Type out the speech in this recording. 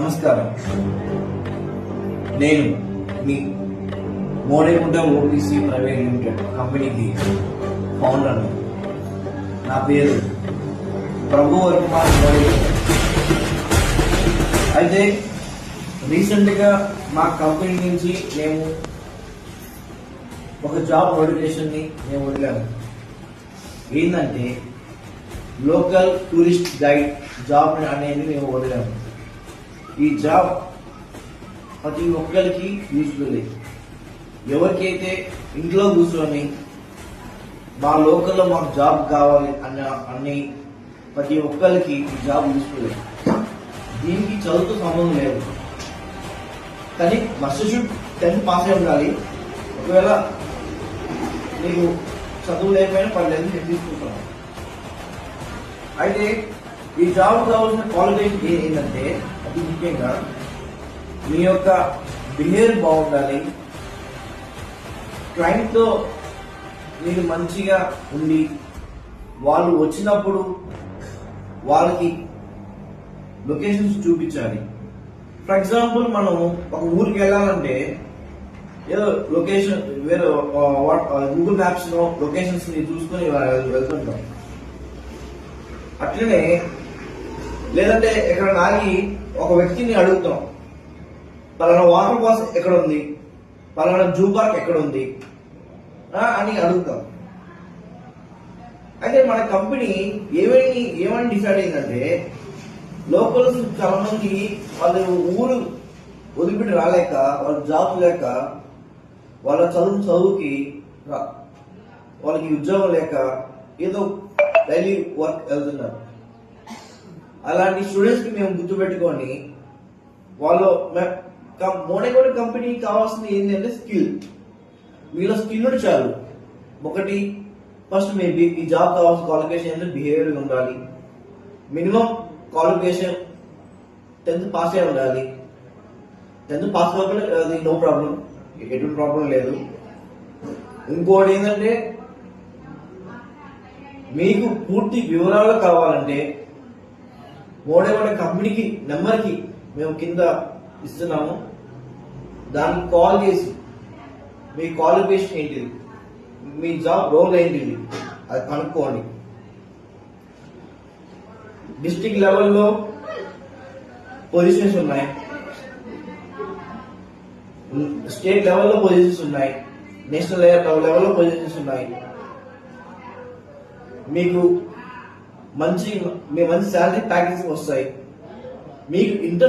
నమస్కారం. నేను మీ Modegunta OPC private limited కంపెనీకి ఫౌండర్. నా పేరు ప్రభు కుమార్ మోడే. అయితే రీసెంట్గా మా కంపెనీ నుంచి మేము ఒక జాబ్ నోటిఫికేషన్ని మేము వదిలాము. ఏంటంటే లోకల్ టూరిస్ట్ గైడ్ జాబ్ అనేది మేము వదిలాము. ఈ జాబ్ ప్రతి ఒక్కరికి యూస్ఫుల్. ఎవరికైతే ఇంట్లో కూర్చొని మా లోకల్లో మాకు జాబ్ కావాలి అన్ని ప్రతి ఒక్కరికి ఈ జాబ్ యూస్ఫుల్. దీనికి చదువుతో సంబంధం లేదు, కానీ మస్ట్ షుడ్ 10th పాస్ అయి ఉండాలి. ఒకవేళ నీకు చదువు లేకపోయినా పర్లేదు, నేను తీసుకుంటాను. అయితే ఈ జాబ్ కావాల్సిన క్వాలిఫికేషన్ ఏంటంటే అతి ముఖ్యంగా మీ యొక్క బిహేవియర్ బాగుండాలి. క్లయింట్తో మీరు మంచిగా ఉండి వాళ్ళు వచ్చినప్పుడు వాళ్ళకి లొకేషన్స్ చూపించాలి. ఫర్ ఎగ్జాంపుల్ మనం ఒక ఊరికి వెళ్ళాలంటే ఏదో లొకేషన్ వేరే గూగుల్ మ్యాప్స్ లో లొకేషన్స్ ని చూసుకొని వెళ్తుంటాం. అట్లనే లేదంటే ఎక్కడ ఆగి ఒక వ్యక్తిని అడుగుతాం, పలానా వాటర్ ఫాల్స్ ఎక్కడ ఉంది, పలానా జూ పార్క్ ఎక్కడ ఉంది అని అడుగుతాం. అయితే మన కంపెనీ ఏమని డిసైడ్ అయిందంటే, లోకల్స్ చాలా మంది వాళ్ళు ఊరు వదిలిపెట్టి రాలేక, వాళ్ళ జాబ్ లేక, వాళ్ళ చదువుకి వాళ్ళకి ఉద్యోగం లేక ఏదో డైలీ వర్క్ వెళ్తున్నారు. అలాంటి స్టూడెంట్స్ కి మేము గుర్తుపెట్టుకొని వాళ్ళు మోడేగౌడ కంపెనీ కావాల్సింది ఏంటంటే స్కిల్. మీలో స్కిల్ ఉంటే చాలు. ఒకటి ఫస్ట్ మేబీ ఈ జాబ్ కావాల్సిన క్వాలిఫికేషన్ ఏంటంటే బిహేవియర్ ఉండాలి. మినిమం క్వాలిఫికేషన్ 10th పాస్ అయి ఉండాలి. 10th పాస్ కాకపోతే అది నో ప్రాబ్లం, ఎటువంటి ప్రాబ్లం లేదు. ఇంకోటి ఏంటంటే మీకు పూర్తి వివరాలు కావాలంటే మోడేగౌడ కంపెనీకి నెంబర్కి మేము కింద ఇస్తున్నాము. దానికి కాల్ చేసి మీ క్వాలిఫికేషన్ ఏంటిది, మీ జాబ్ రోల్ ఏంటిది అది కనుక్కోండి. డిస్ట్రిక్ట్ లెవెల్లో పొజిషన్స్ ఉన్నాయి, స్టేట్ లెవెల్లో పొజిషన్స్ ఉన్నాయి, నేషనల్ లెవెల్లో పొజిషన్స్ ఉన్నాయి. మీకు మంచి శాలరీ ప్యాకేజ్ వస్తాయి. మీకు ఇంట్రెస్ట్